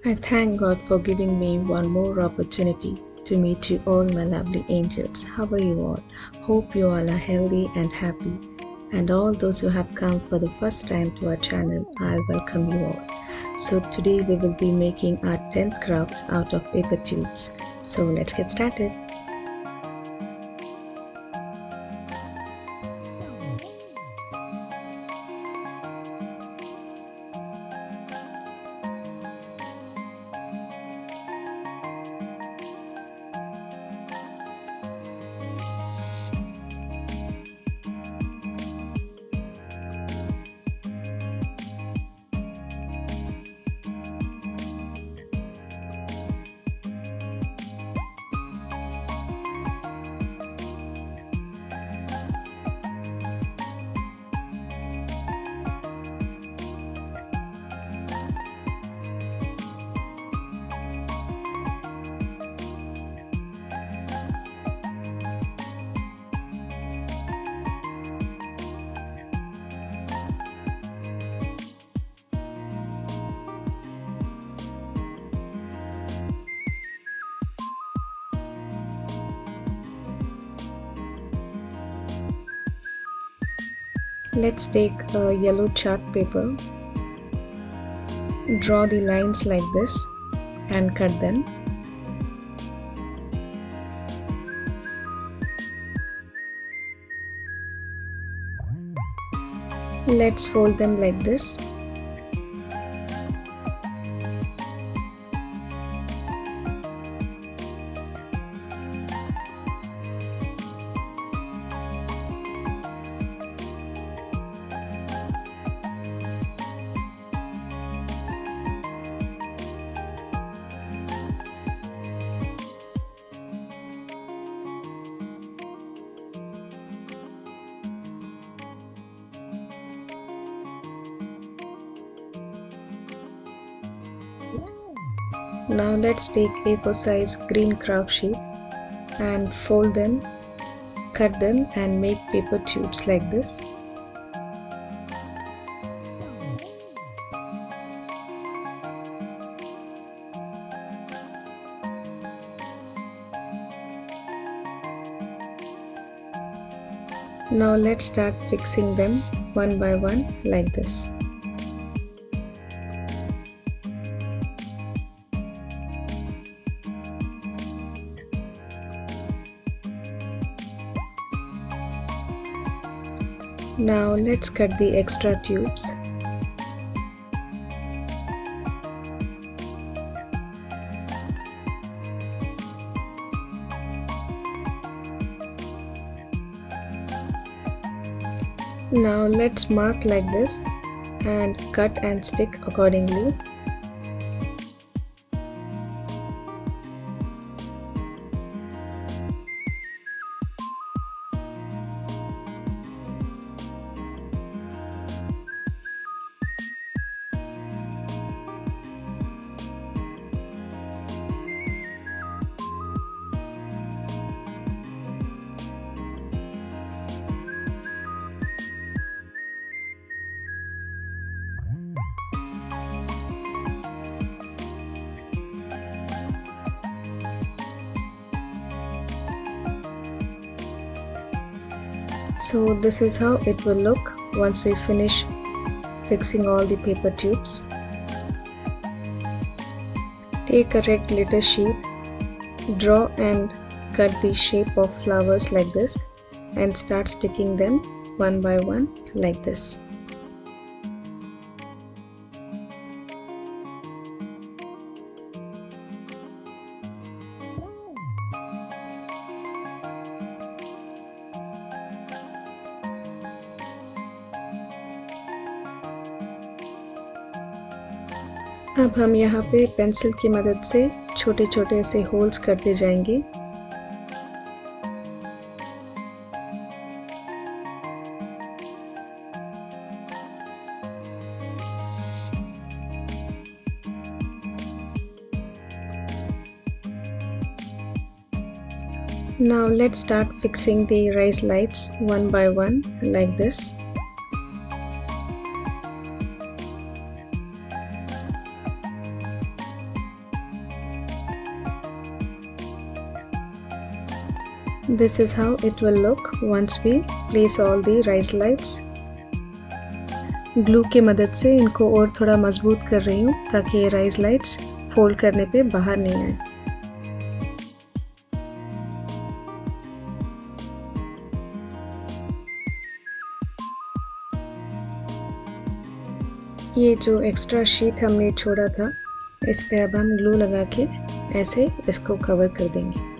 I thank God for giving me one more opportunity to meet you all, my lovely angels. How are you all? Hope you all are healthy and happy. And all those who have come for the first time to our channel, I welcome you all. So today we will be making our 10th craft out of paper tubes. So let's get started. Let's take a yellow chart paper, draw the lines like this and cut them. Let's fold them like this. Now let's take A4 size green craft sheet and fold them, cut them and make paper tubes like this. Now let's start fixing them one by one like this. Now let's cut the extra tubes. Now let's mark like this and cut and stick accordingly. So this is how it will look once we finish fixing all the paper tubes. Take a red glitter sheet, draw and cut the shape of flowers like this and start sticking them one by one like this. अब हम यहाँ पे pencil की मदद से छोटे छोटे से होल्स करते जाएंगे। Now let's start fixing the rise lights one by one like this. This is how it will look once we place all the rice lights. Glue की मदद से इनको और थोड़ा मजबूत कर रही हूँ ताकि ये राइस लाइट्स फोल्ड करने पे बाहर नहीं आए। ये जो एक्स्ट्रा शीट हमने छोड़ा था इस पे अब हम ग्लू लगा के ऐसे इसको कवर कर देंगे।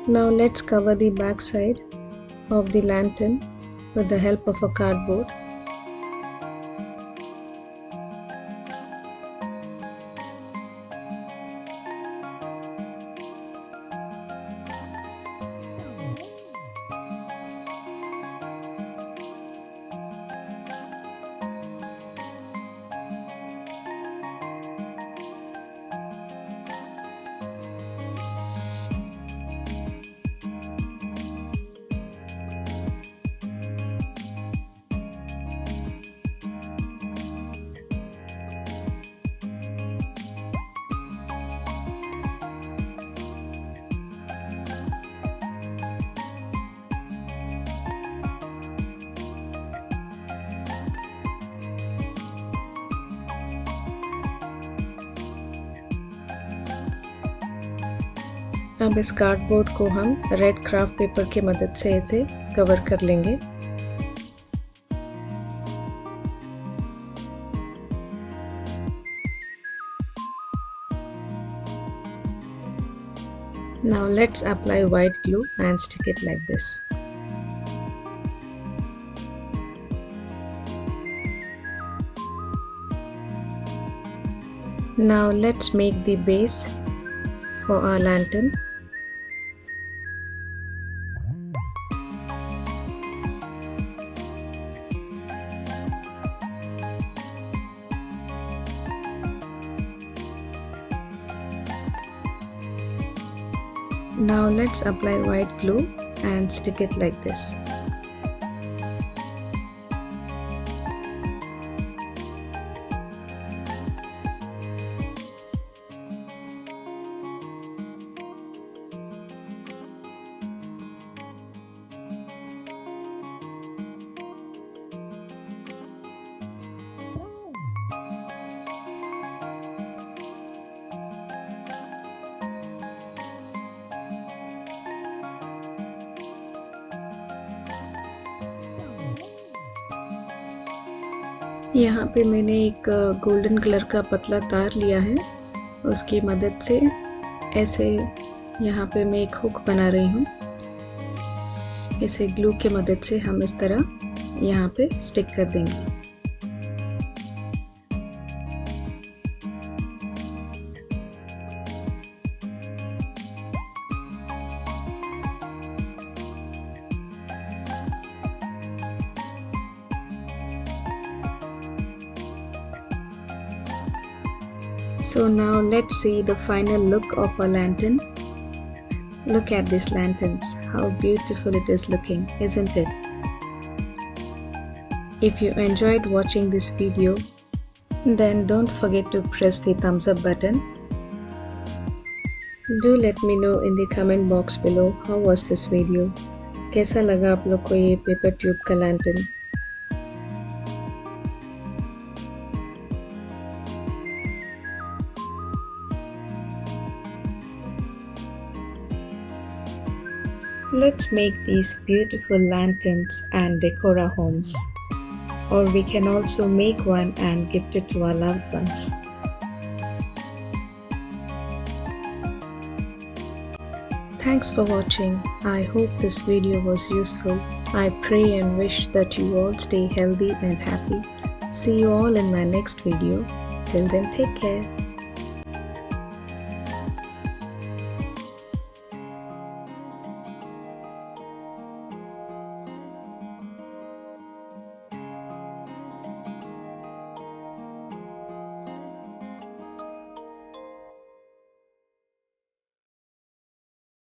Now let's cover the back side of the lantern with the help of a cardboard. अब इस कार्डबोर्ड को हम रेड क्राफ्ट पेपर की मदद से इसे कवर कर लेंगे। Now let's apply white glue and stick it like this. Now let's make the base for our lantern. Now let's apply white glue and stick it like this. यहाँ पे मैंने एक गोल्डन कलर का पतला तार लिया है, उसकी मदद से ऐसे यहाँ पे मैं एक हुक बना रही हूँ। इसे ग्लू की मदद से हम इस तरह यहाँ पे स्टिक कर देंगे। So now let's see the final look of our lantern. Look at these lanterns, how beautiful it is looking, isn't it? If you enjoyed watching this video, then don't forget to press the thumbs up button. Do let me know in the comment box below how was this video. कैसा लगा आप लोग को ये paper tube का lantern? Let's make these beautiful lanterns and decor our homes. Or we can also make one and gift it to our loved ones. Thanks for watching. I hope this video was useful. I pray and wish that you all stay healthy and happy. See you all in my next video. Till then, take care.